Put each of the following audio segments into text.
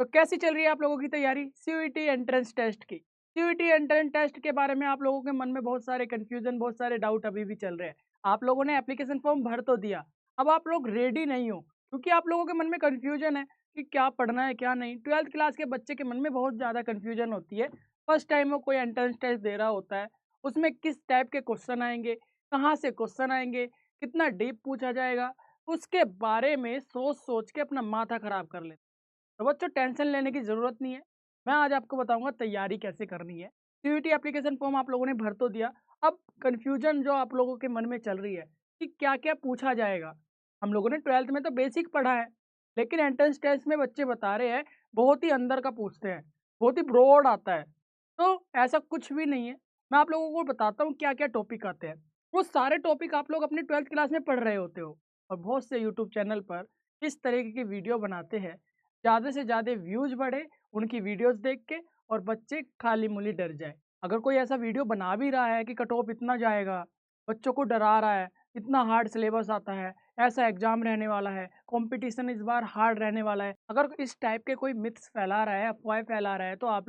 तो कैसी चल रही है आप लोगों की तैयारी सीयूईटी एंट्रेंस टेस्ट की? सीयूईटी एंट्रेंस टेस्ट के बारे में आप लोगों के मन में बहुत सारे कन्फ्यूजन, बहुत सारे डाउट अभी भी चल रहे हैं। आप लोगों ने एप्लीकेशन फॉर्म भर तो दिया, अब आप लोग रेडी नहीं हो क्योंकि आप लोगों के मन में कन्फ्यूजन है कि क्या पढ़ना है, क्या नहीं। 12th क्लास के बच्चे के मन में बहुत ज़्यादा कन्फ्यूजन होती है। फर्स्ट टाइम वो कोई एंट्रेंस टेस्ट दे रहा होता है, उसमें किस टाइप के क्वेश्चन आएँगे, कहाँ से क्वेश्चन आएँगे, कितना डीप पूछा जाएगा, उसके बारे में सोच-सोच के अपना माथा खराब कर लेते हैं। तो बच्चों टेंशन लेने की ज़रूरत नहीं है। मैं आज आपको बताऊँगा तैयारी कैसे करनी है। सीयूईटी एप्लीकेशन फॉर्म आप लोगों ने भर तो दिया, अब कन्फ्यूज़न जो आप लोगों के मन में चल रही है कि क्या-क्या पूछा जाएगा। हम लोगों ने 12th में तो बेसिक पढ़ा है, लेकिन एंट्रेंस टेस्ट में बच्चे बता रहे हैं बहुत ही अंदर का पूछते हैं, बहुत ही ब्रॉड आता है। तो ऐसा कुछ भी नहीं है। मैं आप लोगों को बताता हूँ क्या-क्या टॉपिक आते हैं। वो सारे टॉपिक आप लोग अपनी 12th क्लास में पढ़ रहे होते हो और बहुत से यूट्यूब चैनल पर इस तरीके की वीडियो बनाते हैं ज़्यादा से ज़्यादा व्यूज़ बढ़े उनकी वीडियोज़ देख के और बच्चे खाली-मूली डर जाएँ। अगर कोई ऐसा वीडियो बना भी रहा है कि कट ऑफ इतना जाएगा, बच्चों को डरा रहा है, इतना हार्ड सिलेबस आता है, ऐसा एग्ज़ाम रहने वाला है, कॉम्पिटिशन इस बार हार्ड रहने वाला है। अगर इस टाइप के कोई मिथ्स फैला रहा है, अफ़वाहें फैला रहा है तो आप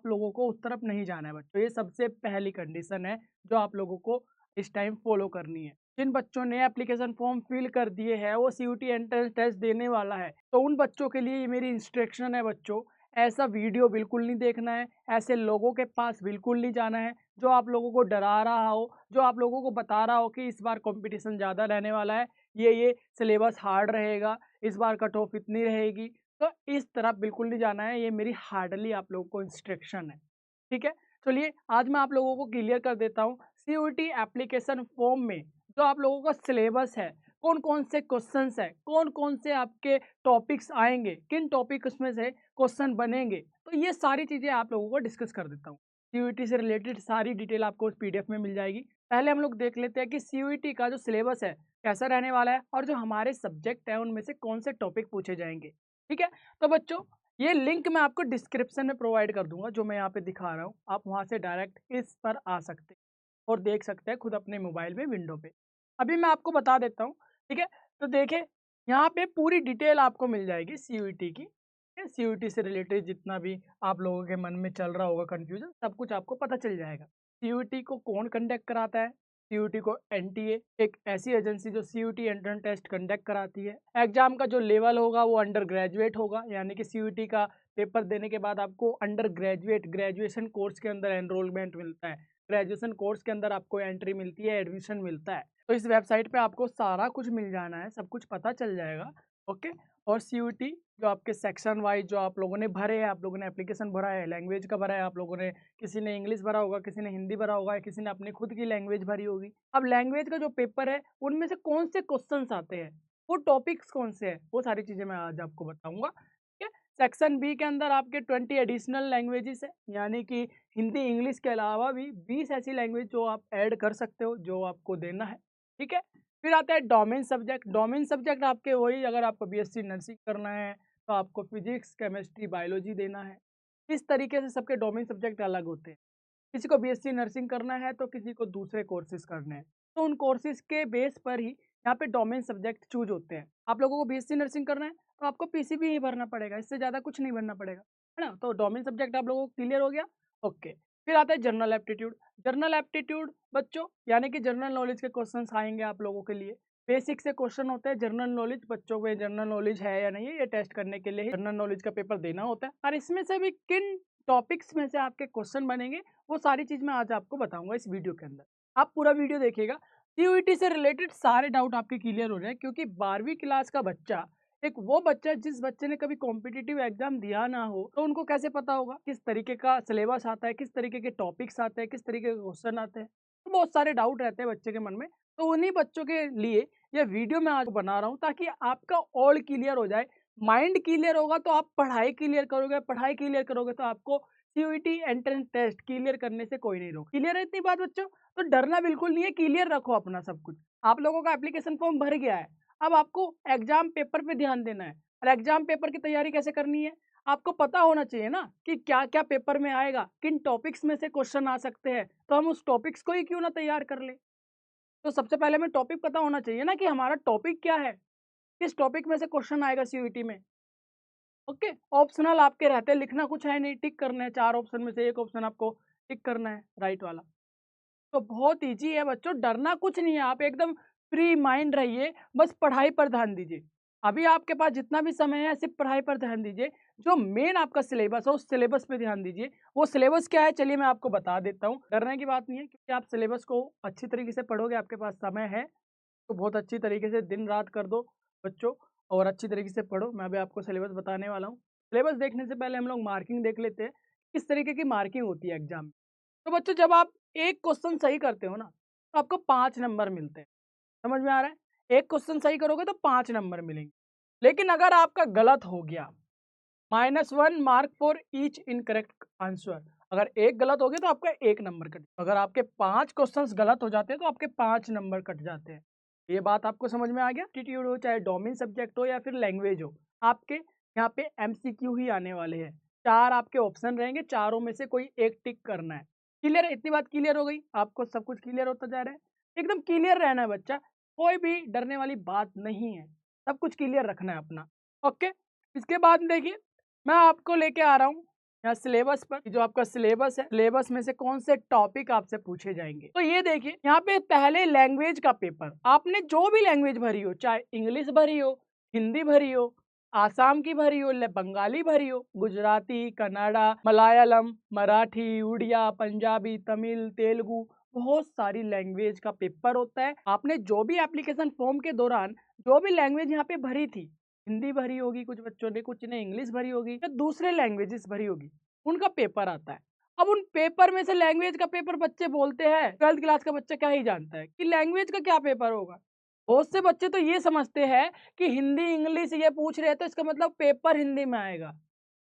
लोगों को उस तरफ नहीं जाना है बच्चों। ये सबसे पहली कंडीशन है जो आप लोगों को इस टाइम फ़ॉलो करनी है। जिन बच्चों ने एप्लीकेशन फॉर्म फिल कर दिए हैं, वो सीयूटी एंट्रेंस टेस्ट देने वाला है, तो उन बच्चों के लिए ये मेरी इंस्ट्रक्शन है बच्चों, ऐसा वीडियो बिल्कुल नहीं देखना है, ऐसे लोगों के पास बिल्कुल नहीं जाना है, जो आप लोगों को डरा रहा हो, जो आप लोगों को बता रहा हो कि इस बार कॉम्पिटिशन ज़्यादा रहने वाला है, ये सिलेबस हार्ड रहेगा, इस बार कट ऑफ इतनी रहेगी, तो इस तरफ बिल्कुल नहीं जाना है, ये मेरी हार्डली आप लोगों को इंस्ट्रक्शन है, ठीक है? चलिए, आज मैं आप लोगों को क्लियर कर देता हूँ, सीयूटी एप्लीकेशन फॉर्म में जो आप लोगों का सिलेबस है, कौन-कौन से क्वेश्चंस हैं, कौन-कौन से आपके टॉपिक्स आएँगे, किन टॉपिक्स में से क्वेश्चन बनेंगे, तो ये सारी चीज़ें आप लोगों को डिस्कस कर देता हूँ। सीयूईटी से रिलेटेड सारी डिटेल आपको उस पीडीएफ में मिल जाएगी। पहले हम लोग देख लेते हैं कि सीयूईटी का जो सिलेबस है, कैसा रहने वाला है और जो हमारे सब्जेक्ट हैं, उनमें से कौन से टॉपिक पूछे जाएँगे, ठीक है? तो बच्चों, ये लिंक मैं आपको डिस्क्रिप्शन में प्रोवाइड कर दूँगा, जो मैं यहाँ पे दिखा रहा हूँ। आप वहाँ से डायरेक्ट इस पर आ सकते हैं और देख सकते हैं खुद अपने मोबाइल में विंडो पे। अभी मैं आपको बता देता हूँ, ठीक है? तो देखिए, यहाँ पे पूरी डिटेल आपको मिल जाएगी सीयूईटी की, ठीक है? सीयूईटी से रिलेटेड जितना भी आप लोगों के मन में चल रहा होगा कन्फ्यूज़न, सब कुछ आपको पता चल जाएगा। सीयूईटी को कौन कंडक्ट कराता है? सीयूईटी को एनटीए, एक ऐसी एजेंसी जो सीयूईटी एंट्रेंस टेस्ट कंडक्ट कराती है। एग्ज़ाम का जो लेवल होगा वो अंडर ग्रेजुएट होगा, यानी कि सीयूईटी का पेपर देने के बाद आपको अंडर ग्रेजुएट ग्रेजुएशन कोर्स के अंदर एनरोलमेंट मिलता है। ग्रेजुएशन कोर्स के अंदर आपको एंट्री मिलती है, एडमिशन मिलता है। तो इस वेबसाइट पे आपको सारा कुछ मिल जाना है, सब कुछ पता चल जाएगा, ओके? और सीयूईटी जो आपके सेक्शन वाइज़ जो आप लोगों ने भरे हैं, आप लोगों ने एप्लीकेशन भरा है, लैंग्वेज का भरा है, आप लोगों ने किसी ने इंग्लिश भरा होगा, किसी ने हिंदी भरा होगा, किसी ने अपनी खुद की लैंग्वेज भरी होगी। अब लैंग्वेज का जो पेपर है, उनमें से कौन से क्वेश्चन्स आते हैं, वो टॉपिक्स कौन से हैं, वो सारी चीज़ें मैं आज आपको बताऊँगा, ठीक है? सेक्शन बी के अंदर आपके 20 एडिशनल लैंग्वेजेज़ हैं, यानी कि हिंदी, इंग्लिश के अलावा भी 20 ऐसी लैंग्वेज जो आप ऐड कर सकते हो, जो आपको देना है, ठीक है? फिर आता है डोमेन सब्जेक्ट आपके वही अगर आपको बीएससी नर्सिंग करना है, तो आपको फिज़िक्स, केमिस्ट्री, बायोलॉजी देना है। इस तरीके से सबके डोमेन सब्जेक्ट अलग होते हैं। किसी को बीएससी नर्सिंग करना है, तो किसी को दूसरे कोर्सेज़ करने हैं। तो उन कोर्सेज़ के बेस पर ही यहाँ पे डोमेन सब्जेक्ट चूज़ होते हैं। आप लोगों को बीएससी नर्सिंग करना है, तो आपको पीसीबी ही भरना पड़ेगा, इससे ज़्यादा कुछ नहीं भरना पड़ेगा, है ना? तो डोमेन सब्जेक्ट आप लोगों को क्लियर हो गया? ओके। फिर आता है जनरल एप्टीट्यूड। जनरल एप्टीट्यूड बच्चों यानी कि जनरल नॉलेज के क्वेश्चन्स आएँगे आप लोगों के लिए। बेसिक से क्वेश्चन होते हैं जनरल नॉलेज, बच्चों में जनरल नॉलेज है या नहीं है, ये टेस्ट करने के लिए ही जनरल नॉलेज का पेपर देना होता है। और इसमें से भी किन टॉपिक्स में से आपके क्वेश्चन बनेंगे, वो सारी चीज़ मैं आज आपको बताऊँगा इस वीडियो के अंदर। आप पूरा वीडियो देखिएगा, सीयूईटी से रिलेटेड सारे डाउट आपके क्लियर हो जाएँ क्योंकि 12वीं क्लास का बच्चा, एक वो बच्चा जिस बच्चे ने कभी कॉम्पिटिटिव एग्ज़ाम दिया ना हो, तो उनको कैसे पता होगा किस तरीके का सिलेबस आता है, किस तरीके के टॉपिक्स आते हैं, किस तरीके के क्वेश्चन आते हैं। तो बहुत सारे डाउट रहते हैं बच्चे के मन में, तो उन्हीं बच्चों के लिए ये वीडियो मैं आज बना रहा हूँ ताकि आपका ऑल क्लियर हो जाए। माइंड क्लियर होगा तो आप पढ़ाई क्लियर करोगे तो आपको सीयूईटी एंट्रेंस टेस्ट क्लियर करने से कोई नहीं रोक। क्लियर है इतनी बात बच्चों? तो डरना बिल्कुल नहीं है, क्लियर रखो अपना सब कुछ। आप लोगों का एप्लीकेशन फॉर्म भर गया है, अब आपको एग्ज़ाम पेपर पे ध्यान देना है और एग्ज़ाम पेपर की तैयारी कैसे करनी है? आपको पता होना चाहिए ना कि क्या-क्या पेपर में आएगा, किन टॉपिक्स में से क्वेश्चन आ सकते हैं, तो हम उस टॉपिक्स को ही क्यों ना तैयार कर लें। तो सबसे पहले हमें टॉपिक पता होना चाहिए ना कि हमारा टॉपिक क्या है? किस टॉपिक में से क्वेश्चन आएगा सीयूईटी में? ओके, ऑप्शनल आपके रहते हैं, लिखना कुछ है नहीं, टिक करना है, 4 ऑप्शन में से एक ऑप्शन आपको टिक करना है, राइट वाला। तो बहुत ईज़ी है बच्चों, डरना कुछ नहीं है, आप एकदम फ्री माइंड रहिए, बस पढ़ाई पर ध्यान दीजिए। अभी आपके पास जितना भी समय है सिर्फ़ पढ़ाई पर ध्यान दीजिए, जो मेन आपका सिलेबस है उस सिलेबस पे ध्यान दीजिए। वो सिलेबस क्या है चलिए मैं आपको बता देता हूँ, डरने की बात नहीं है क्योंकि आप सिलेबस को अच्छी तरीके से पढ़ोगे, आपके पास समय है, तो बहुत अच्छी तरीके से दिन-रात कर दो बच्चों और अच्छी तरीके से पढ़ो। मैं अभी आपको सिलेबस बताने वाला हूँ। सिलेबस देखने से पहले हम लोग मार्किंग देख लेते हैं, किस तरीके की मार्किंग होती है एग्ज़ाम में। तो बच्चों जब आप एक क्वेश्चन सही करते हो ना, तो आपको 5 नंबर मिलते हैं। समझ में आ रहा है? एक क्वेश्चन सही करोगे तो 5 नंबर मिलेंगे। लेकिन अगर आपका गलत हो गया, -1 mark for each incorrect answer. अगर एक गलत हो गया तो आपका 1 नंबर कट, अगर आपके 5 क्वेश्चंस गलत हो जाते हैं तो आपके 5 नंबर कट जाते हैं। ये बात आपको समझ में आ गया? एप्टीट्यूड हो चाहे डोमेन सब्जेक्ट हो या फिर लैंग्वेज हो, आपके यहाँ पे एमसीक्यू ही आने वाले हैं। 4 आपके ऑप्शन रहेंगे, चारों में से कोई एक टिक करना है। क्लियर है? इतनी बात क्लियर हो गई? आपको सब कुछ क्लियर होता जा रहा है? एकदम क्लियर रहना है बच्चा, कोई भी डरने वाली बात नहीं है। सब कुछ क्लियर रखना है अपना। ओके? इसके बाद देखिए मैं आपको लेके आ रहा हूँ यहाँ सिलेबस पर, जो आपका सिलेबस है, सिलेबस में से कौन से टॉपिक आपसे पूछे जाएंगे। तो ये देखिए यहाँ पे पहले लैंग्वेज का पेपर, आपने जो भी लैंग्वेज भरी हो, चाहे इंग्लिश भरी हो, हिंदी भरी हो, आसाम की भरी हो, बंगाली भरी हो, गुजराती, कन्नड़ा, मलयालम, मराठी, उड़िया, पंजाबी, तमिल, तेलुगु, बहुत सारी लैंग्वेज का पेपर होता है। आपने जो भी एप्लीकेशन फॉर्म के दौरान जो भी लैंग्वेज यहाँ पे भरी थी, हिंदी भरी होगी कुछ बच्चों ने, कुछ ने इंग्लिश भरी होगी या दूसरे लैंग्वेजेस भरी होगी, उनका पेपर आता है। अब उन पेपर में से लैंग्वेज का पेपर बच्चे बोलते हैं, 12th क्लास का बच्चा क्या ही जानता है कि लैंग्वेज का क्या पेपर होगा। बहुत से बच्चे तो ये समझते हैं कि हिंदी इंग्लिश ये पूछ रहे हैं तो इसका मतलब पेपर हिंदी में आएगा,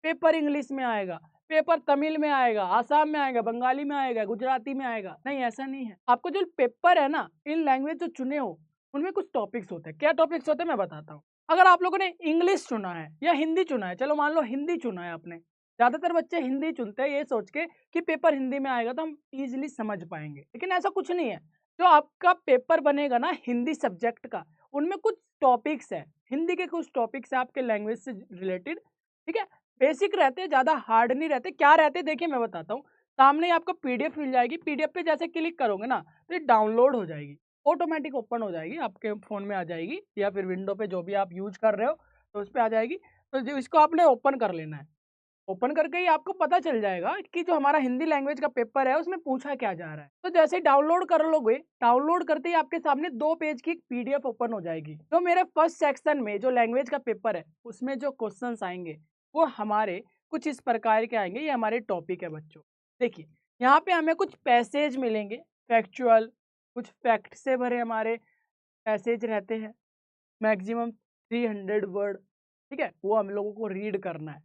पेपर इंग्लिश में आएगा, पेपर तमिल में आएगा, आसाम में आएगा, बंगाली में आएगा, गुजराती में आएगा। नहीं, ऐसा नहीं है। आपको जो पेपर है ना, इन लैंग्वेज जो चुने हो उनमें कुछ टॉपिक्स होते हैं। क्या टॉपिक्स होते हैं मैं बताता हूँ। अगर आप लोगों ने इंग्लिश चुना है या हिंदी चुना है, चलो मान लो हिंदी चुना है आपने, ज़्यादातर बच्चे हिंदी चुनते हैं ये सोच के कि पेपर हिंदी में आएगा तो हम इजीली समझ पाएंगे, लेकिन ऐसा कुछ नहीं है। जो आपका पेपर बनेगा ना हिंदी सब्जेक्ट का, उनमें कुछ टॉपिक्स है, हिंदी के कुछ टॉपिक्स है आपके लैंग्वेज से रिलेटेड, ठीक है। बेसिक रहते हैं, ज़्यादा हार्ड नहीं रहते। क्या रहते हैं देखिए मैं बताता हूँ। सामने ही आपको पीडीएफ मिल जाएगी, पीडीएफ पे जैसे क्लिक करोगे ना तो ये डाउनलोड हो जाएगी, ऑटोमेटिक ओपन हो जाएगी, आपके फ़ोन में आ जाएगी या फिर विंडो पे जो भी आप यूज़ कर रहे हो तो उस पे आ जाएगी। तो जो इसको आपने ओपन कर लेना है। ओपन करके ही आपको पता चल जाएगा कि जो हमारा हिंदी लैंग्वेज का पेपर है उसमें पूछा क्या जा रहा है। तो जैसे ही डाउनलोड कर लोगे, डाउनलोड करते ही आपके सामने 2 पेज की एक पीडीएफ ओपन हो जाएगी। तो मेरे फर्स्ट सेक्शन में जो लैंग्वेज का पेपर है उसमें जो क्वेश्चंस आएंगे वो हमारे कुछ इस प्रकार के आएंगे। ये हमारे टॉपिक है बच्चों। देखिए यहाँ पे हमें कुछ पैसेज मिलेंगे, फैक्चुअल, कुछ फैक्ट से भरे हमारे पैसेज रहते हैं, मैक्सिमम 300 वर्ड, ठीक है। वो हम लोगों को रीड करना है।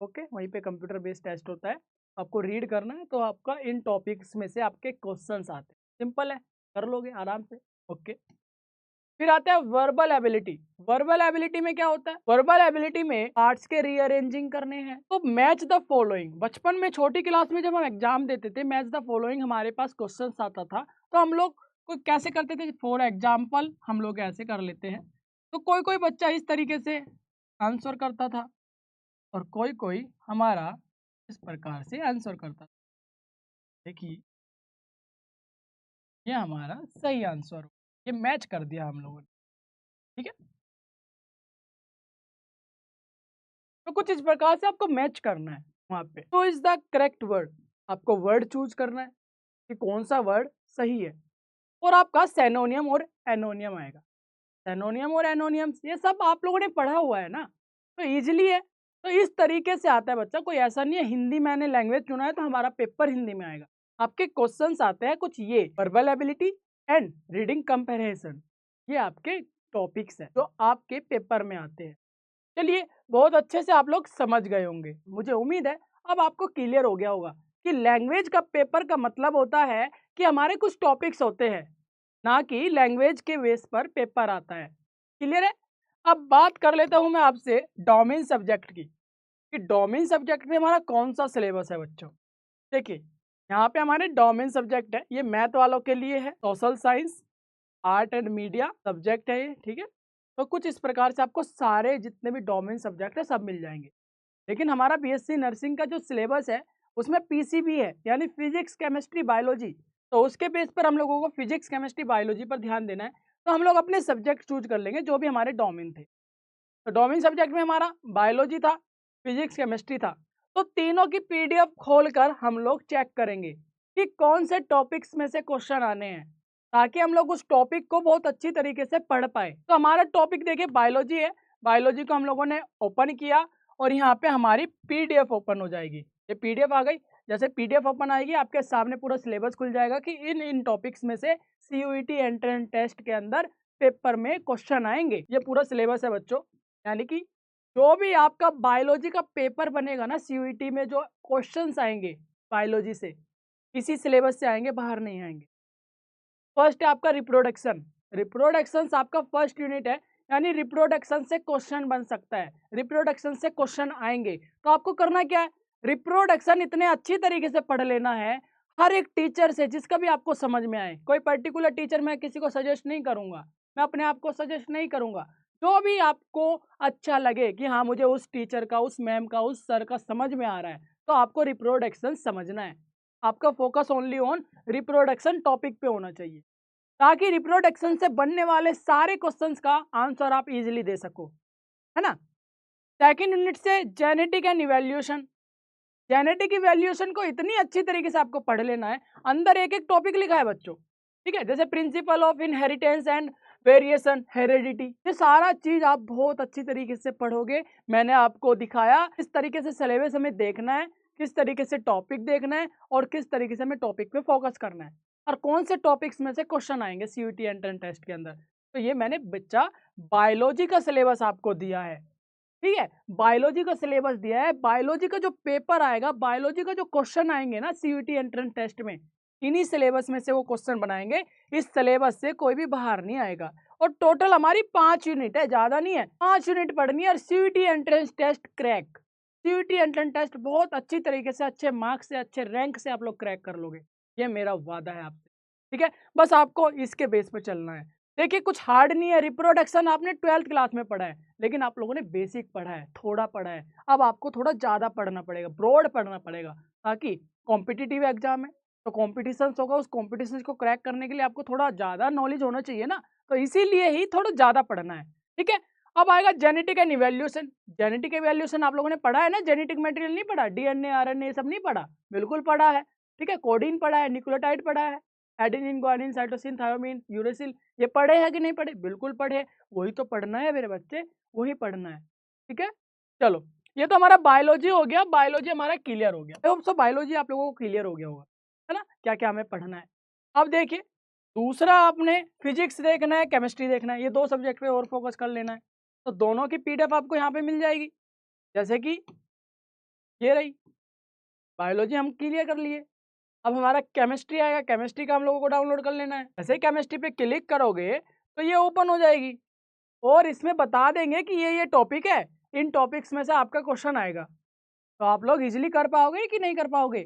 ओके, वहीं पे कंप्यूटर बेस्ड टेस्ट होता है, आपको रीड करना है, तो आपका इन टॉपिक्स में से आपके क्वेश्चंस आते हैं। सिंपल है, कर लोगे आराम से। ओके, फिर आता है वर्बल एबिलिटी। वर्बल एबिलिटी में क्या होता है? वर्बल एबिलिटी में पार्ट्स के रीअरेंजिंग करने हैं। तो मैच द फॉलोइंग, बचपन में छोटी क्लास में जब हम एग्जाम देते थे, मैच द फॉलोइंग हमारे पास क्वेश्चंस आता था, तो हम लोग को कैसे करते थे? फॉर एग्जाम्पल हम लोग ऐसे कर लेते हैं। तो कोई कोई बच्चा इस तरीके से आंसर करता था और कोई कोई हमारा इस प्रकार से आंसर करता था। देखिए ये हमारा सही आंसर, ये मैच कर दिया हम लोगों ने, ठीक है। तो कुछ इस प्रकार से आपको मैच करना है वहाँ पे। तो इज द करेक्ट वर्ड, आपको वर्ड चूज करना है कि कौन सा वर्ड सही है, और आपका सेनोनियम और एनोनियम आएगा। सेनोनियम और एनोनियम्स ये सब आप लोगों ने पढ़ा हुआ है ना, तो इजीली है। तो इस तरीके से आता है बच्चा, कोई ऐसा नहीं है हिंदी मैंने लैंग्वेज चुना है तो हमारा पेपर हिंदी में आएगा। आपके क्वेश्चंस आते हैं कुछ ये verbal ability and reading comparison, ये आपके टॉपिक्स हैं जो आपके पेपर में आते हैं। चलिए बहुत अच्छे से आप लोग समझ गए होंगे, मुझे उम्मीद है अब आपको क्लियर हो गया होगा कि लैंग्वेज का पेपर का मतलब होता है कि हमारे कुछ टॉपिक्स होते हैं, ना कि लैंग्वेज के बेस पर पेपर आता है। क्लियर है? अब बात कर लेता हूं मैं आपसे डोमेन सब्जेक्ट की, कि डोमेन सब्जेक्ट में हमारा कौन सा सिलेबस है बच्चों। देखिए यहाँ पे हमारे डोमेन सब्जेक्ट है, ये मैथ वालों के लिए है, social science, art and media subject है ये, ठीक है। तो कुछ इस प्रकार से आपको सारे जितने भी डोमेन सब्जेक्ट है सब मिल जाएंगे। लेकिन हमारा बीएससी नर्सिंग का जो सिलेबस है उसमें पीसीबी है, यानी फिजिक्स केमिस्ट्री बायोलॉजी। तो उसके बेस पर हम लोगों को फिजिक्स केमिस्ट्री बायोलॉजी पर ध्यान देना है। तो हम लोग अपने सब्जेक्ट चूज कर लेंगे जो भी हमारे डोमेन थे। तो डोमेन सब्जेक्ट में हमारा बायोलॉजी था, फिजिक्स केमिस्ट्री था। तो तीनों की पीडीएफ खोलकर हम लोग चेक करेंगे कि कौन से टॉपिक्स में से क्वेश्चन आने हैं, ताकि हम लोग उस टॉपिक को बहुत अच्छी तरीके से पढ़ पाए। तो हमारा टॉपिक देखिए बायोलॉजी है। बायोलॉजी को हम लोगों ने ओपन किया और यहाँ पे हमारी पीडीएफ ओपन हो जाएगी। ये पीडीएफ आ गई। जैसे पीडीएफ ओपन आएगी आपके सामने पूरा सिलेबस खुल जाएगा कि इन इन टॉपिक्स में से सीयूईटी एंट्रेंस टेस्ट के अंदर पेपर में क्वेश्चन आएंगे। ये पूरा सिलेबस है बच्चों, यानी कि जो भी आपका बायोलॉजी का पेपर बनेगा ना, सीयूईटी में जो क्वेश्चंस आएंगे बायोलॉजी से, इसी सिलेबस से आएंगे, बाहर नहीं आएंगे। फर्स्ट है आपका रिप्रोडक्शन। रिप्रोडक्शन आपका फर्स्ट यूनिट है, यानी रिप्रोडक्शन से क्वेश्चन बन सकता है, रिप्रोडक्शन से क्वेश्चन आएंगे। तो आपको करना क्या है, रिप्रोडक्शन इतने अच्छी तरीके से पढ़ लेना है हर एक टीचर से जिसका भी आपको समझ में आए। कोई पर्टिकुलर टीचर मैं किसी को सजेस्ट नहीं करूंगा, मैं अपने आप को सजेस्ट नहीं करूंगा। जो भी आपको अच्छा लगे कि हाँ मुझे उस टीचर का, उस मैम का, उस सर का समझ में आ रहा है, तो आपको रिप्रोडक्शन समझना है। आपका focus only on reproduction topic पे होना चाहिए, ताकि रिप्रोडक्शन से बनने वाले सारे क्वेश्चंस का आंसर आप इजीली दे सको, है ना। सेकंड यूनिट से genetic and evaluation. Genetic evaluation को इतनी अच्छी तरीके से आपको पढ़ लेना है, अंदर एक एक टॉपिक लिखा है बच्चों, ठीक है। जैसे principle of inheritance and variation, heredity, ये सारा चीज आप बहुत अच्छी तरीके से पढ़ोगे। मैंने आपको दिखाया किस तरीके से सिलेबस हमें देखना है, किस तरीके से टॉपिक देखना है और किस तरीके से हमें टॉपिक पे फोकस करना है, और कौन से टॉपिक्स में से क्वेश्चन आएंगे सीयूईटी एंट्रेंस टेस्ट के अंदर। तो ये मैंने बच्चा बायोलॉजी का सिलेबस आपको दिया है, ठीक है। बायोलॉजी का सिलेबस दिया है, बायोलॉजी का जो पेपर आएगा, बायोलॉजी का जो क्वेश्चन आएंगे ना सीयूईटी एंट्रेंस टेस्ट में, इन्हीं सिलेबस में से वो क्वेश्चन बनाएंगे। इस सिलेबस से कोई भी बाहर नहीं आएगा। और टोटल हमारी 5 यूनिट है, ज्यादा नहीं है, 5 यूनिट पढ़नी है और CUET entrance test crack. CUET entrance test बहुत अच्छी तरीके से, अच्छे मार्क्स से, अच्छे रैंक से आप लोग क्रैक कर लोगे, ये मेरा वादा है आपसे, ठीक है। बस आपको इसके बेस पे चलना है। देखिए कुछ हार्ड नहीं है, रिप्रोडक्शन आपने 12th क्लास में पढ़ा है, लेकिन आप लोगों ने बेसिक पढ़ा है, थोड़ा पढ़ा है। अब आपको थोड़ा ज़्यादा पढ़ना पड़ेगा, ब्रॉड पढ़ना पड़ेगा, ताकि कॉम्पिटिटिव एग्जाम है तो कॉम्पिटिशन होगा, उस कॉम्पिटिशन को क्रैक करने के लिए आपको थोड़ा ज़्यादा नॉलेज होना चाहिए ना, तो इसीलिए ही थोड़ा ज़्यादा पढ़ना है, ठीक है। अब आएगा genetic and evaluation. Genetic evaluation आप लोगों ने पढ़ा है ना, जेनेटिक मटेरियल नहीं पढ़ा, डीएनए आरएनए ये सब नहीं पढ़ा, बिल्कुल पढ़ा है, ठीक है। कोडिन पढ़ा है, न्यूक्लियोटाइड पढ़ा है, एडेनिन ग्वानिन साइटोसिन थायोमिन यूरेसिल, ये पढ़े हैं कि नहीं पढ़े, बिल्कुल पढ़े। वही तो पढ़ना है मेरे बच्चे, वही पढ़ना है, ठीक है। चलो ये तो हमारा बायोलॉजी हो गया, बायोलॉजी हमारा क्लियर हो गया। तो बायोलॉजी आप लोगों को क्लियर हो गया होगा, है ना, क्या क्या हमें पढ़ना है। अब देखिए दूसरा, आपने फिजिक्स देखना है, केमिस्ट्री देखना है, ये 2 सब्जेक्ट पे और फोकस कर लेना है। तो दोनों की पीडीएफ आपको यहाँ पे मिल जाएगी। जैसे कि ये रही, बायोलॉजी हम क्लियर कर लिए। अब हमारा केमिस्ट्री आएगा, केमिस्ट्री का हम लोगों को डाउनलोड कर लेना है। जैसे ही केमिस्ट्री पे क्लिक करोगे तो ये ओपन हो जाएगी और इसमें बता देंगे कि ये टॉपिक है, इन टॉपिक्स में से आपका क्वेश्चन आएगा। तो आप लोग इजीली कर पाओगे कि नहीं कर पाओगे।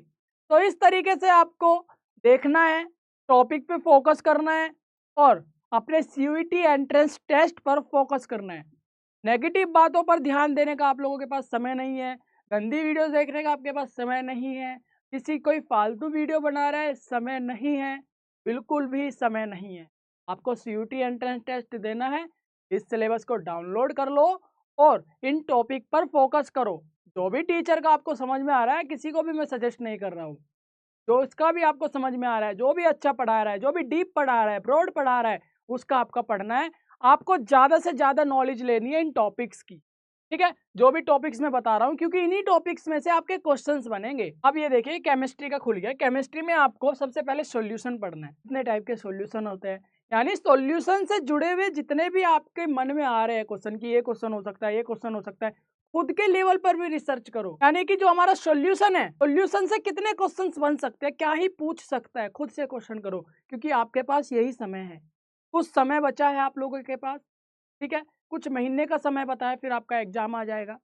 तो इस तरीके से आपको देखना है, टॉपिक पे फोकस करना है और अपने सीयूईटी एंट्रेंस टेस्ट पर फोकस करना है। नेगेटिव बातों पर ध्यान देने का आप लोगों के पास समय नहीं है, गंदी वीडियोस देखने का आपके पास समय नहीं है, किसी कोई फालतू वीडियो बना रहा है समय नहीं है, बिल्कुल भी समय नहीं है। आपको सीयूईटी एंट्रेंस टेस्ट देना है, इस सिलेबस को डाउनलोड कर लो और इन टॉपिक पर फोकस करो। जो भी टीचर का आपको समझ में आ रहा है, किसी को भी मैं सजेस्ट नहीं कर रहा हूँ, जो इसका भी आपको समझ में आ रहा है, जो भी अच्छा पढ़ा रहा है, जो भी डीप पढ़ा रहा है, ब्रॉड पढ़ा रहा है, उसका आपका पढ़ना है। आपको ज़्यादा से ज़्यादा नॉलेज लेनी है इन टॉपिक्स की, ठीक है, जो भी टॉपिक्स मैं बता रहा हूँ, क्योंकि इन्हीं टॉपिक्स में से आपके क्वेश्चंस बनेंगे। अब ये देखिए केमिस्ट्री का खुल गया। केमिस्ट्री में आपको सबसे पहले सॉल्यूशन पढ़ना है। कितने टाइप के सॉल्यूशन होते हैं, यानी सॉल्यूशन से जुड़े हुए जितने भी आपके मन में आ रहे हैं क्वेश्चन, की ये क्वेश्चन हो सकता है, ये क्वेश्चन हो सकता है, खुद के लेवल पर भी रिसर्च करो। यानी कि जो हमारा सॉल्यूशन है, सॉल्यूशन से कितने क्वेश्चंस बन सकते हैं, क्या ही पूछ सकता है, खुद से क्वेश्चन करो, क्योंकि आपके पास यही समय है, कुछ समय बचा है आप लोगों के पास, ठीक है। कुछ महीने का समय बता है, फिर आपका एग्जाम आ जाएगा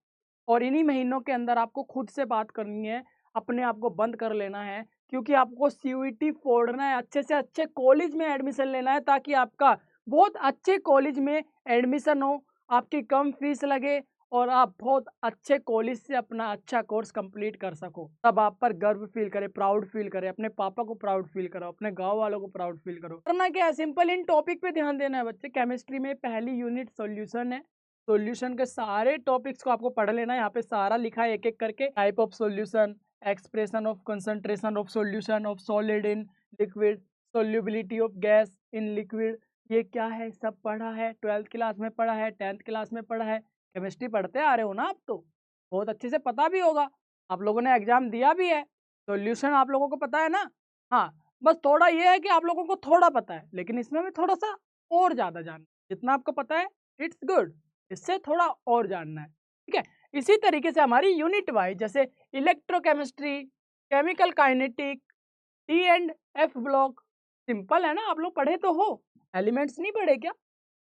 और इन्हीं महीनों के अंदर आपको खुद से बात करनी है, अपने आप को बंद कर लेना है, क्योंकि आपको सीयूईटी फोड़ना है, अच्छे से अच्छे कॉलेज में एडमिशन लेना है, ताकि आपका बहुत अच्छे कॉलेज में एडमिशन हो, आपकी कम फीस लगे और आप बहुत अच्छे कॉलेज से अपना अच्छा कोर्स कंप्लीट कर सको, तब आप पर गर्व फील करे, प्राउड फील करे, अपने पापा को प्राउड फील करो, अपने गांव वालों को प्राउड फील करो। करना क्या है, सिंपल इन टॉपिक पे ध्यान देना है बच्चे। केमिस्ट्री में पहली यूनिट सॉल्यूशन है, सॉल्यूशन के सारे टॉपिक्स को आपको पढ़ लेना है। यहाँ पे सारा लिखा है एक एक करके, type of solution, expression of concentration of solution of solid in liquid, solubility of gas in liquid, ये क्या है सब पढ़ा है, 12th क्लास में पढ़ा है, 10th क्लास में पढ़ा है। केमिस्ट्री पढ़ते आ रहे हो ना आप, तो बहुत अच्छे से पता भी होगा, आप लोगों ने एग्जाम दिया भी है, सॉल्यूशन आप लोगों को पता है ना। हाँ, बस थोड़ा ये है कि आप लोगों को थोड़ा पता है, लेकिन इसमें भी थोड़ा सा और ज़्यादा जानना, जितना आपको पता है इट्स गुड, इससे थोड़ा और जानना है, ठीक है। इसी तरीके से हमारी यूनिट वाइज, जैसे electrochemistry, chemical kinetic, T and F block, simple है ना, आप लोग पढ़े तो हो, एलिमेंट्स नहीं पढ़े क्या?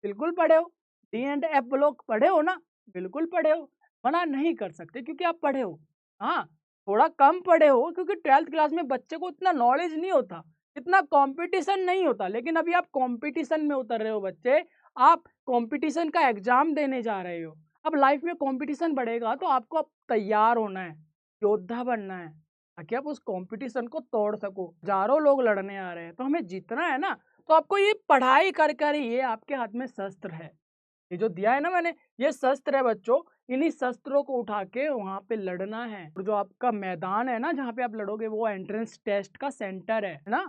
बिल्कुल पढ़े हो। डी एंड एफ ब्लॉक पढ़े हो ना? बिल्कुल पढ़े हो। मना नहीं कर सकते क्योंकि आप पढ़े हो। हाँ, थोड़ा कम पढ़े हो क्योंकि 12th क्लास में बच्चे को इतना नॉलेज नहीं होता, इतना कंपटीशन नहीं होता, लेकिन अभी आप कंपटीशन में उतर रहे हो बच्चे, आप कंपटीशन का एग्जाम देने जा रहे हो। अब लाइफ में कंपटीशन बढ़ेगा तो आपको अब तैयार होना है, योद्धा बनना है, ताकि आप उस कंपटीशन को तोड़ सको। हजारों लोग लड़ने आ रहे हैं तो हमें जीतना है ना, तो आपको ये पढ़ाई कर कर ये आपके हाथ में शस्त्र है, ये जो दिया है ना मैंने, ये शस्त्र है बच्चों, इन्हीं शस्त्रों को उठा के वहां पे लड़ना है। और जो आपका मैदान है ना जहाँ पे आप लड़ोगे, वो एंट्रेंस टेस्ट का सेंटर है ना।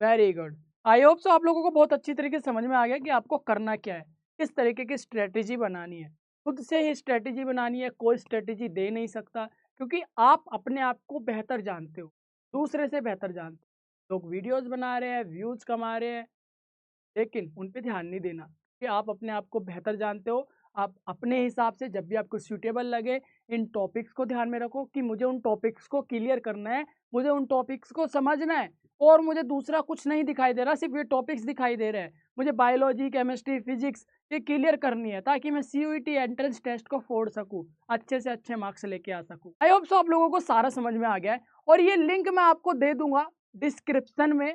Very good, I hope so आप लोगों को बहुत अच्छी तरीके से समझ में आ गया कि आपको करना क्या है, किस तरीके की स्ट्रेटेजी बनानी है। खुद से ही स्ट्रेटेजी बनानी है, कोई स्ट्रेटेजी दे नहीं सकता, क्योंकि आप अपने आप को बेहतर जानते हो, दूसरे से बेहतर जानते हो। लोग वीडियोस बना रहे हैं, व्यूज कमा रहे हैं, लेकिन उन पे ध्यान नहीं देना कि आप अपने आप को बेहतर जानते हो। आप अपने हिसाब से जब भी आपको सूटेबल लगे, इन टॉपिक्स को ध्यान में रखो कि मुझे उन टॉपिक्स को क्लियर करना है, मुझे उन टॉपिक्स को समझना है, और मुझे दूसरा कुछ नहीं दिखाई दे रहा, सिर्फ ये टॉपिक्स दिखाई दे रहे हैं। मुझे बायोलॉजी, केमिस्ट्री, फिजिक्स ये क्लियर करनी है, ताकि मैं सीयूईटी एंट्रेंस टेस्ट को फोड़ सकूं, अच्छे से अच्छे मार्क्स लेके आ सकूं। आई होप सो आप लोगों को सारा समझ में आ गया है, और ये लिंक मैं आपको दे दूंगा डिस्क्रिप्शन में।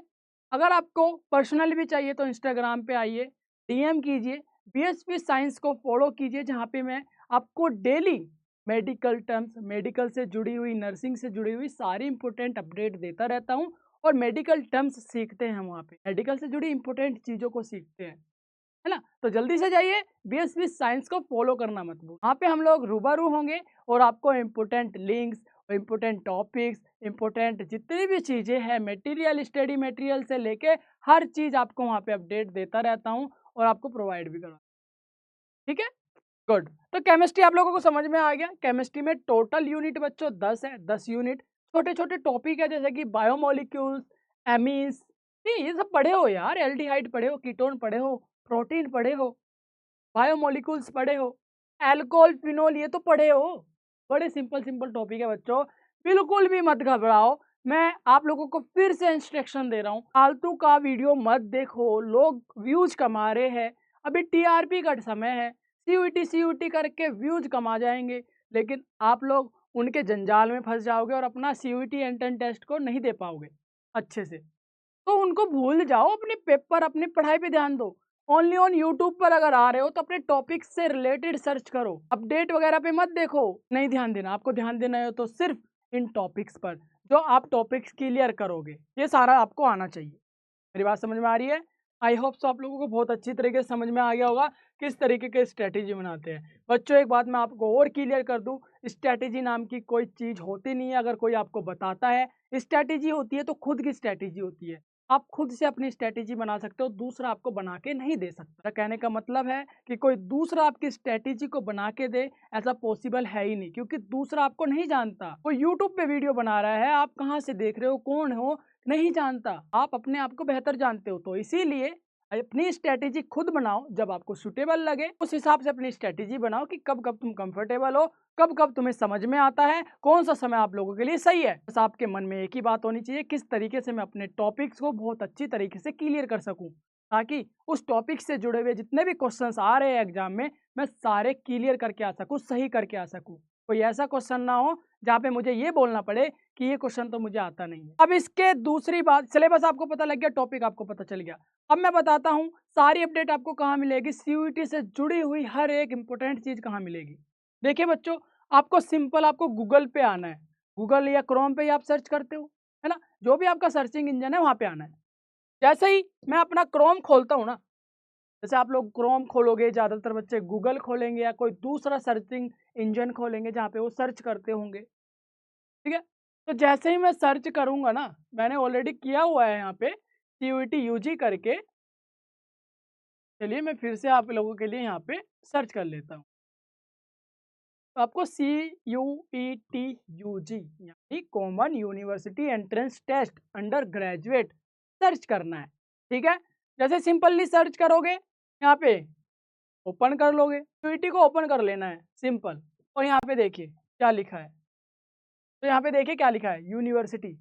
अगर आपको पर्सनल भी चाहिए तो इंस्टाग्राम पे आइए, डीएम कीजिए, बीएसपी साइंस को फॉलो कीजिए, जहाँ पे मैं आपको डेली मेडिकल टर्म्स, मेडिकल से जुड़ी हुई, नर्सिंग से जुड़ी हुई सारी इंपॉर्टेंट अपडेट देता रहता हूँ, और मेडिकल टर्म्स सीखते हैं हम वहाँ पे, मेडिकल से जुड़ी इंपॉर्टेंट चीज़ों को सीखते हैं, है ना। तो जल्दी से जाइए, बीएसपी साइंस को फॉलो करना मत भूलिए, वहाँ पे हम लोग रूबरू होंगे, और आपको important links, important topics, important जितनी भी चीज़ें हैं, मटेरियल, स्टडी मटेरियल से लेके हर चीज़ आपको वहाँ पे अपडेट देता रहता हूँ, और आपको प्रोवाइड भी करवा, ठीक है। गुड, तो केमिस्ट्री आप लोगों को समझ में आ गया। केमिस्ट्री में टोटल यूनिट बच्चों 10 है, 10 यूनिट, छोटे छोटे टॉपिक है, जैसे कि बायोमोलिक्यूल्स, एमीन्स, ये सब पढ़े हो यार, एल्डिहाइड पढ़े हो, कीटोन पढ़े हो, प्रोटीन पढ़े हो, बायोमोलिक्यूल्स पढ़े हो, अल्कोहल, फिनोल ये तो पढ़े हो। बड़े सिंपल सिंपल टॉपिक है बच्चों, बिल्कुल भी मत घबराओ। मैं आप लोगों को फिर से इंस्ट्रक्शन दे रहा हूँ, फालतू का वीडियो मत देखो, लोग व्यूज कमा रहे हैं, अभी टीआरपी का समय है, सीयूटी करके व्यूज कमा जाएंगे, लेकिन आप लोग उनके जंजाल में फंस जाओगे और अपना सीयूटी एंट्रेंस टेस्ट को नहीं दे पाओगे अच्छे से। तो उनको भूल जाओ, अपने पेपर, अपनी पढ़ाई पे ध्यान दो। ओनली ऑन यूट्यूब पर अगर आ रहे हो तो अपने टॉपिक से रिलेटेड सर्च करो, अपडेट वगैरह पे मत देखो, नहीं ध्यान देना। आपको ध्यान देना है तो सिर्फ इन टॉपिक्स पर, जो आप टॉपिक्स क्लियर करोगे, ये सारा आपको आना चाहिए। मेरी बात समझ में आ रही है? आई होप सो आप लोगों को बहुत अच्छी तरीके से समझ में आ गया होगा किस तरीके के स्ट्रैटेजी बनाते हैं। बच्चों एक बात मैं आपको और क्लियर कर दूं, स्ट्रैटेजी नाम की कोई चीज़ होती नहीं है। अगर कोई आपको बताता है स्ट्रैटेजी होती है, तो खुद की स्ट्रैटेजी होती है। आप खुद से अपनी स्ट्रैटेजी बना सकते हो, दूसरा आपको बना के नहीं दे सकता। कहने का मतलब है कि कोई दूसरा आपकी स्ट्रैटेजी को बना के दे, ऐसा पॉसिबल है ही नहीं, क्योंकि दूसरा आपको नहीं जानता। कोई यूट्यूब पे वीडियो बना रहा है, आप कहाँ से देख रहे हो, कौन हो, नहीं जानता। आप अपने आप को बेहतर जानते हो, तो इसीलिए अपनी स्ट्रैटेजी खुद बनाओ, जब आपको सूटेबल लगे उस हिसाब से अपनी स्ट्रैटेजी बनाओ, कि कब कब तुम कंफर्टेबल हो, कब कब तुम्हें समझ में आता है, कौन सा समय आप लोगों के लिए सही है। बस आपके मन में एक ही बात होनी चाहिए, किस तरीके से मैं अपने टॉपिक्स को बहुत अच्छी तरीके से क्लियर कर सकूं, ताकि उस टॉपिक से जुड़े हुए जितने भी क्वेश्चंस आ रहे हैं एग्जाम में, मैं सारे क्लियर करके आ सकूं, सही करके आ सकूं। कोई ऐसा क्वेश्चन ना हो जहाँ पे मुझे ये बोलना पड़े कि ये क्वेश्चन तो मुझे आता नहीं है। अब इसके दूसरी बात, सिलेबस आपको पता लग गया, टॉपिक आपको पता चल गया। अब मैं बताता हूँ सारी अपडेट आपको कहाँ मिलेगी, सीयूईटी से जुड़ी हुई हर एक इंपॉर्टेंट चीज़ कहाँ मिलेगी। देखिए बच्चों, आपको सिंपल आपको गूगल पे आना है, गूगल या क्रोम पे ही आप सर्च करते हो, है ना? जो भी आपका सर्चिंग इंजन है वहाँ पे आना है। जैसे ही मैं अपना क्रोम खोलता हूँ ना, जैसे आप लोग क्रोम खोलोगे, ज़्यादातर बच्चे गूगल खोलेंगे या कोई दूसरा सर्चिंग इंजन खोलेंगे जहाँ पे वो सर्च करते होंगे, ठीक है? तो जैसे ही मैं सर्च करूँगा ना, मैंने ऑलरेडी किया हुआ है यहाँ पे सीयूईटी यूजी करके। चलिए मैं फिर से आप लोगों के लिए यहाँ पे सर्च कर लेता हूँ। तो आपको CUET UG यानी common university entrance test undergraduate search करना है, ठीक है? जैसे सिंपली सर्च करोगे, यहाँ पे ओपन कर लोगे, सीयूईटी को ओपन कर लेना है सिंपल। और यहाँ पे देखिए क्या लिखा है, तो यहाँ पे देखिए क्या लिखा है, यूनिवर्सिटी।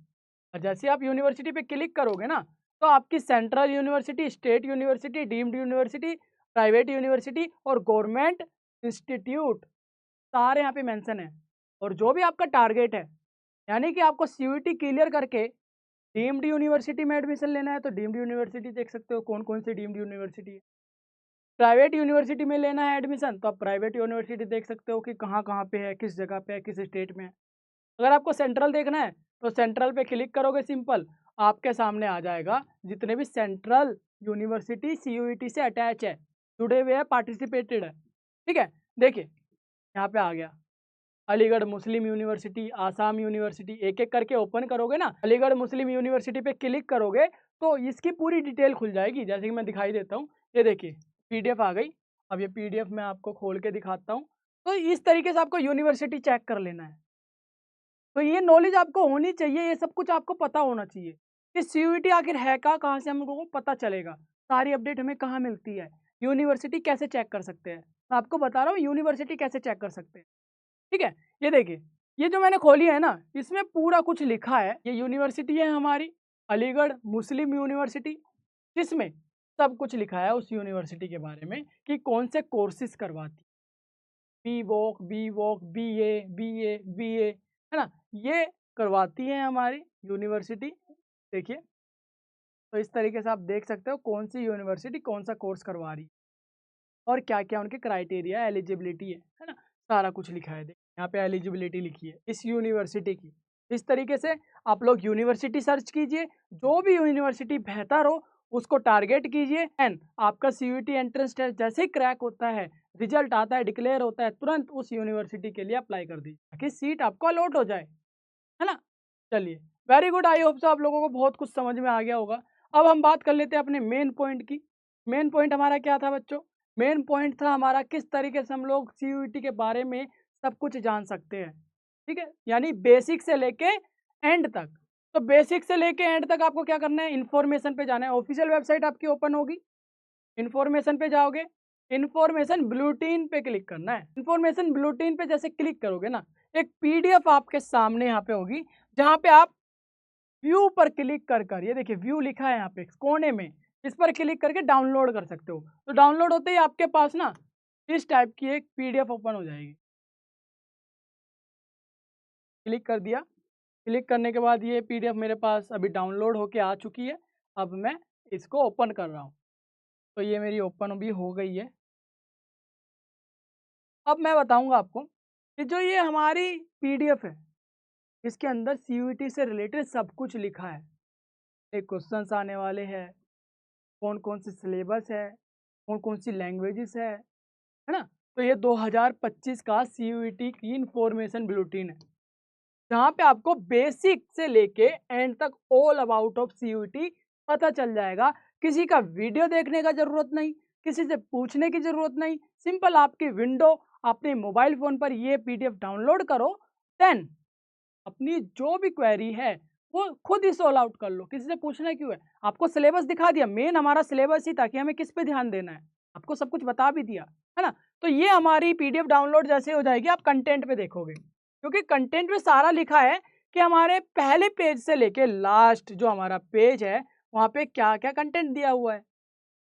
और जैसे आप यूनिवर्सिटी पे क्लिक करोगे ना, तो आपकी central university, state university, deemed university, private university और गवर्नमेंट इंस्टीट्यूट सारे यहाँ पे मेंशन है। और जो भी आपका टारगेट है, यानी कि आपको सीयूईटी क्लियर करके डीम्ड यूनिवर्सिटी में एडमिशन लेना है, तो डीम्ड यूनिवर्सिटी देख सकते हो कौन कौन सी डीम्ड यूनिवर्सिटी है। प्राइवेट यूनिवर्सिटी में लेना है एडमिशन, तो आप प्राइवेट यूनिवर्सिटी देख सकते हो कि कहाँ कहाँ पे है, किस जगह पे है, किस स्टेट में है। अगर आपको सेंट्रल देखना है, तो सेंट्रल पे क्लिक करोगे सिंपल, आपके सामने आ जाएगा जितने भी सेंट्रल यूनिवर्सिटी सीयूईटी से अटैच है, जुड़े हुए हैं, पार्टिसिपेटेड है, ठीक है? देखिए यहाँ पे आ गया अलीगढ़ मुस्लिम यूनिवर्सिटी, आसाम यूनिवर्सिटी, एक एक करके ओपन करोगे ना, अलीगढ़ मुस्लिम यूनिवर्सिटी पे क्लिक करोगे तो इसकी पूरी डिटेल खुल जाएगी। जैसे कि मैं दिखाई देता हूँ, ये देखिए पीडीएफ आ गई। अब ये पीडीएफ मैं आपको खोल के दिखाता हूँ। तो इस तरीके से आपको यूनिवर्सिटी चेक कर लेना है। तो ये नॉलेज आपको होनी चाहिए, ये सब कुछ आपको पता होना चाहिए कि सीयूईटी आखिर है क्या, कहाँ से हम लोगों को पता चलेगा, सारी अपडेट हमें कहाँ मिलती है, यूनिवर्सिटी कैसे चेक कर सकते हैं। मैं आपको बता रहा हूँ यूनिवर्सिटी कैसे चेक कर सकते हैं, ठीक है? ये देखिए, ये जो मैंने खोली है ना, इसमें पूरा कुछ लिखा है। ये यूनिवर्सिटी है हमारी, अलीगढ़ मुस्लिम यूनिवर्सिटी, जिसमें सब कुछ लिखा है उस यूनिवर्सिटी के बारे में कि कौन से कोर्सेज करवाती, बी वॉक, बीए, है ना? ये करवाती है हमारी यूनिवर्सिटी। देखिए, तो इस तरीके से आप देख सकते हो कौन सी यूनिवर्सिटी कौन सा कोर्स करवा रही है और क्या-क्या उनके क्राइटेरिया, एलिजिबिलिटी है ना? सारा कुछ लिखा है। यहाँ पे एलिजिबिलिटी लिखी है इस यूनिवर्सिटी की। इस तरीके से आप लोग यूनिवर्सिटी सर्च कीजिए, जो भी यूनिवर्सिटी बेहतर हो उसको टारगेट कीजिए एंड आपका सीयूईटी एंट्रेंस टेस्ट जैसे ही क्रैक होता है, रिजल्ट आता है, डिक्लेयर होता है, तुरंत उस यूनिवर्सिटी के लिए अप्लाई कर दीजिए ताकि सीट आपको अलॉट हो जाए, है ना? चलिए, very good, I hope so आप लोगों को बहुत कुछ समझ में आ गया होगा। अब हम बात कर लेते हैं अपने मेन पॉइंट की। मेन पॉइंट हमारा क्या था बच्चों? मेन पॉइंट था हमारा किस तरीके से हम लोग सीयूईटी के बारे में सब कुछ जान सकते हैं, ठीक है? यानी बेसिक से लेके एंड तक। तो बेसिक से लेके एंड तक आपको क्या करना है? इन्फॉर्मेशन पे जाना है। ऑफिशियल वेबसाइट आपकी ओपन होगी, इन्फॉर्मेशन पे जाओगे, इन्फॉर्मेशन बुलेटिन पे क्लिक करना है। इन्फॉर्मेशन बुलेटिन पे जैसे क्लिक करोगे ना, एक पीडीएफ आपके सामने यहाँ पे होगी, जहाँ पे आप व्यू पर क्लिक कर ये देखिए व्यू लिखा है यहाँ पे कोने में, इस पर क्लिक करके डाउनलोड कर सकते हो। तो डाउनलोड होते ही आपके पास ना इस टाइप की एक पीडीएफ ओपन हो जाएगी। क्लिक कर दिया, क्लिक करने के बाद ये पीडीएफ मेरे पास अभी डाउनलोड होके आ चुकी है। अब मैं इसको ओपन कर रहा हूँ, तो ये मेरी ओपन भी हो गई है। अब मैं बताऊंगा आपको कि जो ये हमारी पीडीएफ है, इसके अंदर सीयूईटी से रिलेटेड सब कुछ लिखा है। एक क्वेश्चंस आने वाले हैं, कौन कौन सी सिलेबस है, कौन कौन सी लैंग्वेजेस है ना? तो ये 2025 का सीयूईटी की इन्फॉर्मेशन बुलेटिन है, जहाँ पे आपको बेसिक से लेके एंड तक ऑल अबाउट ऑफ सीयूईटी पता चल जाएगा। किसी का वीडियो देखने का ज़रूरत नहीं, किसी से पूछने की ज़रूरत नहीं, सिंपल आपकी विंडो अपने मोबाइल फ़ोन पर ये पीडीएफ डाउनलोड करो, देन अपनी जो भी क्वेरी है वो खुद ही सॉल्व आउट कर लो, किसी से पूछना क्यों है? आपको सिलेबस दिखा दिया, मेन हमारा सिलेबस ही था कि हमें किस पे ध्यान देना है, आपको सब कुछ बता भी दिया, है ना? तो ये हमारी पीडीएफ डाउनलोड जैसे हो जाएगी, आप कंटेंट पे देखोगे, क्योंकि कंटेंट में सारा लिखा है कि हमारे पहले पेज से लेके लास्ट जो हमारा पेज है, वहाँ पे क्या-क्या कंटेंट दिया हुआ है,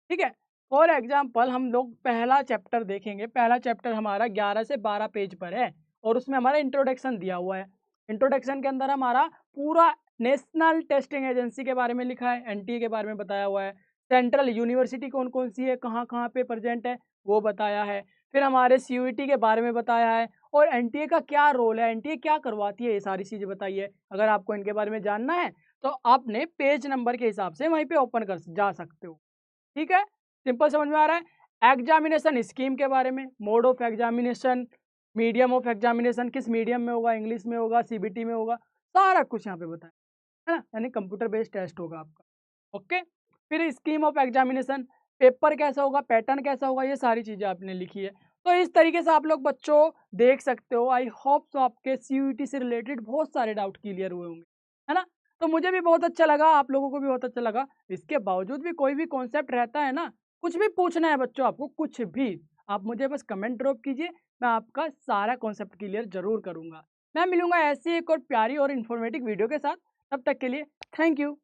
ठीक है? फॉर एग्ज़ाम्पल हम लोग पहला चैप्टर देखेंगे, पहला चैप्टर हमारा 11 से 12 पेज पर है और उसमें हमारा इंट्रोडक्शन दिया हुआ है। इंट्रोडक्शन के अंदर हमारा पूरा नेशनल टेस्टिंग एजेंसी के बारे में लिखा है, एनटीए के बारे में बताया हुआ है, सेंट्रल यूनिवर्सिटी कौन-कौन सी है, कहाँ-कहाँ पे प्रेज़ेंट है, वो बताया है। फिर हमारे सीयूईटी के बारे में बताया है और एनटीए का क्या रोल है, एनटीए क्या करवाती है, ये सारी चीज़ें बताई है। अगर आपको इनके बारे में जानना है तो आपने पेज नंबर के हिसाब से वहीं पे ओपन कर जा सकते हो। ठीक है? सिंपल समझ में आ रहा है? एग्जामिनेशन स्कीम के बारे में, mode of examination, medium of examination, किस मीडियम में होगा, इंग्लिश में होगा, सीबीटी में होगा, सारा कुछ यहाँ पे बताया है ना? यानी कंप्यूटर बेस्ड टेस्ट होगा आपका। ओके? फिर स्कीम ऑफ एग्जामिनेशन, पेपर कैसा होगा, पैटर्न कैसा होगा, ये सारी चीज़ें आपने लिखी है। तो इस तरीके से आप लोग बच्चों देख सकते हो। आई होप तो आपके सीयूईटी से रिलेटेड बहुत सारे डाउट क्लियर हुए होंगे, है ना? तो मुझे भी बहुत अच्छा लगा, आप लोगों को भी बहुत अच्छा लगा। इसके बावजूद भी कोई भी कॉन्सेप्ट रहता है ना, कुछ भी पूछना है बच्चों आपको, कुछ भी, आप मुझे बस कमेंट ड्रॉप कीजिए, मैं आपका सारा कॉन्सेप्ट क्लियर ज़रूर करूँगा। मैं मिलूँगा ऐसी एक और प्यारी और इन्फॉर्मेटिव वीडियो के साथ, तब तक के लिए थैंक यू।